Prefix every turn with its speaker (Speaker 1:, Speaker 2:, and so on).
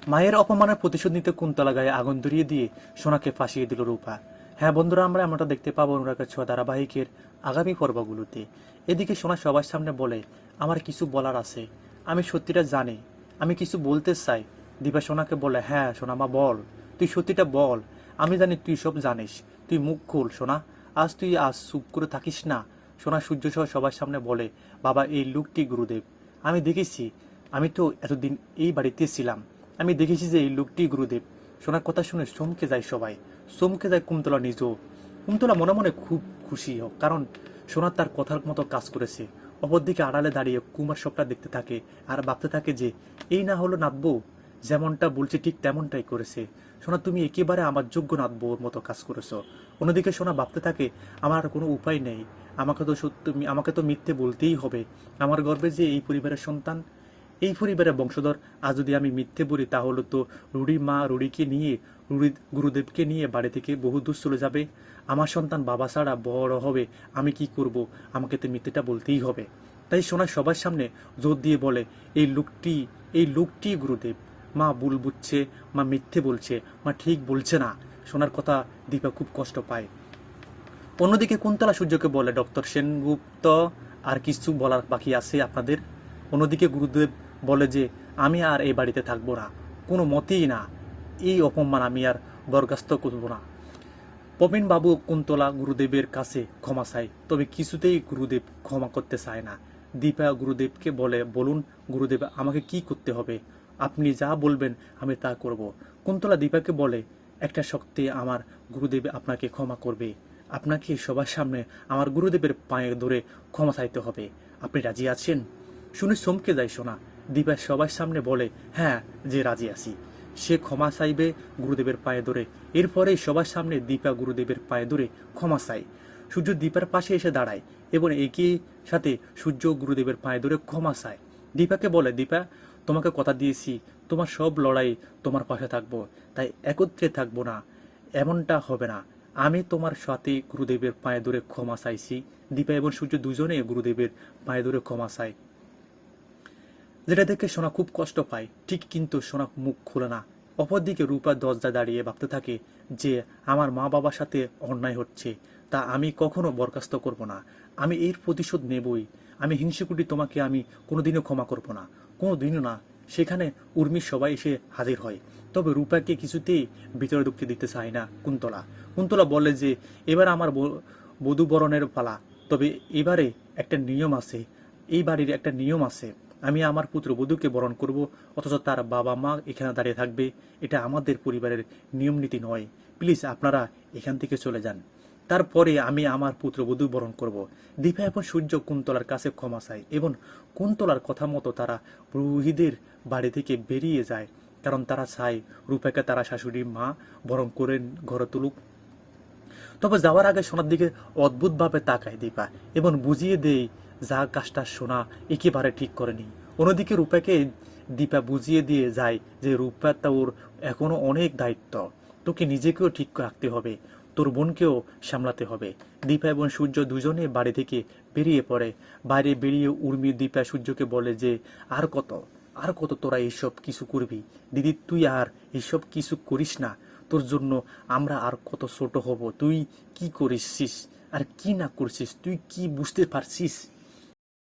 Speaker 1: মায়ের অপমানের প্রতিশোধ নিতে কুন্তলা গায়ে আগুন ধরিয়ে দিয়ে সোনাকে ফাঁসিয়ে দিল রূপা। হ্যাঁ বন্ধুরা, আমরা এমনটা দেখতে পাবো অনুরাগের ছোঁয়া ধারাবাহিকের আগামী পর্বগুলোতে। এদিকে সোনা সবার সামনে বলে, আমার কিছু বলার আছে, আমি সত্যিটা জানি, আমি কিছু বলতে চাই। দীপা সোনাকে বলে, হ্যাঁ সোনা মা বল, তুই সত্যিটা বল, আমি জানি তুই সব জানিস, তুই মুখ খুল সোনা, আজ চুপ করে থাকিস না। সোনা সূর্য সহ সবার সামনে বলে, বাবা এই লোকটি গুরুদেব, আমি দেখেছি, আমি তো এতদিন এই বাড়িতে ছিলাম, আমি দেখেছি যে এই লোকটি গুরুদেব। সোনার কথা শুনে চমকে যায় সবাই, চমকে যায় কুন্তলা নিজেও। কুন্তলা মনে মনে খুব খুশি হোক, কারণ সোনার তার কথার মতো কাজ করেছে। অপরদিকে আড়ালে দাঁড়িয়ে কুমার সবটা দেখতে থাকে আর ভাবতে থাকে যে এই না হলো নাতবউ, যেমনটা বলছে ঠিক তেমনটাই করেছে। সোনা তুমি একেবারে আমার যোগ্য নাতবউর মতো কাজ করেছো। অন্যদিকে সোনা ভাবতে থাকে, আমার আর কোনো উপায় নেই, আমাকে তো মিথ্যে বলতেই হবে। আমার গর্বে যে এই পরিবারের সন্তান, এই পরিবারের বংশধর, আজ যদি আমি মিথ্যে বলি তাহলে তো রুড়িকে নিয়ে, গুরুদেবকে নিয়ে বাড়ি থেকে বহু দূর চলে যাবে। আমার সন্তান বাবা ছাড়া বড় হবে, আমি কি করব, আমাকে তো মিথ্যেটা বলতেই হবে। তাই সোনা সবার সামনে জোর দিয়ে বলে, এই লোকটি গুরুদেব। মা ভুল বুঝছে, মা মিথ্যে বলছে, মা ঠিক বলছে না। সোনার কথা দীপা খুব কষ্ট পায়। অন্যদিকে কুন্তলা সূর্যকে বলে, ডক্টর সেনগুপ্ত, আর কিছু বলার বাকি আছে আপনাদের? অন্যদিকে গুরুদেব বলে যে আমি আর এই বাড়িতে থাকবো না, কোনো মতেই না, এই অপমান আমি আর বরখাস্ত করব না। প্রবীণ বাবু কুন্তলা গুরুদেবের কাছে ক্ষমা চায়, তবে কিছুতেই গুরুদেব ক্ষমা করতে চায় না। দীপা গুরুদেবকে বলে, বলুন গুরুদেব, আমাকে কি করতে হবে? আপনি যা বলবেন আমি তা করব। কুন্তলা দীপাকে বলে, একটা শক্তি আমার গুরুদেব আপনাকে ক্ষমা করবে, আপনাকে সবার সামনে আমার গুরুদেবের পায়ে ধরে ক্ষমা চাইতে হবে, আপনি রাজি আছেন? শুনে চমকে যায় সোনা। দীপা সবার সামনে বলে, হ্যাঁ যে রাজি আছি। সে ক্ষমা চাইবে গুরুদেবের পায়ে ধরে। এরপরেই সবার সামনে দীপা গুরুদেবের পায়ে ধরে ক্ষমা চায়। সূর্য দীপার পাশে এসে দাঁড়ায় এবং একই সাথে সূর্য গুরুদেবের পায়ে ধরে ক্ষমা চায়। দীপাকে বলে, দীপা তোমাকে কথা দিয়েছি, তোমার সব লড়াই তোমার পাশে থাকবো, তাই একত্রে থাকবো না, এমনটা হবে না। আমি তোমার সাথে গুরুদেবের পায়ে ধরে ক্ষমা চাইছি। দীপা এবং সূর্য দুজনে গুরুদেবের পায়ে ধরে ক্ষমা চায়, যেটা দেখে সোনা খুব কষ্ট পায় ঠিক, কিন্তু সোনা মুখ খুলে না। অপরদিকে রূপা দরজায় দাঁড়িয়ে ভাবতে থাকে যে আমার মা বাবার সাথে অন্যায় হচ্ছে, তা আমি কখনো বরখাস্ত করব না, আমি এর প্রতিশোধ নেবই। আমি হিংসুকুটি তোমাকে আমি কোনোদিনও ক্ষমা করব না, কোনোদিনও না। সেখানে উর্মির সবাই এসে হাজির হয়, তবে রূপাকে কিছুতেই ভিতরে ঢুকতে দিতে চায় না কুন্তলা। কুন্তলা বলে যে এবার আমার বধূ বরণের পালা, তবে এবারে একটা নিয়ম আছে, এই বাড়ির একটা নিয়ম আছে, আমি আমার পুত্রবধূকে বরণ করব, অথচ তার বাবা মা এখানে দাঁড়িয়ে থাকবে, এটা আমাদের পরিবারের নিয়ম নীতি নয়, প্লিজ আপনারা এখান থেকে চলে যান, তারপরে আমি আমার পুত্রবধূ বরণ করব। দীপা এবং সূর্য কুন্তলার কাছে ক্ষমা চায় এবং কুন্তলার কথা মতো তারা পুরোহিতদের বাড়ি থেকে বেরিয়ে যায়, কারণ তারা চায় রূপাকে তারা শাশুড়ি মা বরণ করে ঘরে তুলুক। তবে যাওয়ার আগে সোনার দিকে অদ্ভুতভাবে তাকায় দীপা এবং বুঝিয়ে দেয় যা কাজটা সোনা একেবারে ঠিক করেনি। অন্যদিকে রূপাকে দীপা বুঝিয়ে দিয়ে যায় যে রূপা তোর এখনো অনেক দায়িত্ব, তোকে নিজেকেও ঠিক রাখতে হবে, তোর বোনকেও সামলাতে হবে। দীপা এবং সূর্য দুজনে বাড়ি থেকে বেরিয়ে পড়ে। বাইরে বেরিয়ে উর্মি দীপা সূর্যকে বলে যে আর কত তোরা এইসব কিছু করবি, দিদি তুই আর এইসব কিছু করিস না, তোর জন্য আমরা আর কত ছোট হব, তুই কি করিস আর কি না করছিস, তুই কি বুঝতে পারছিস?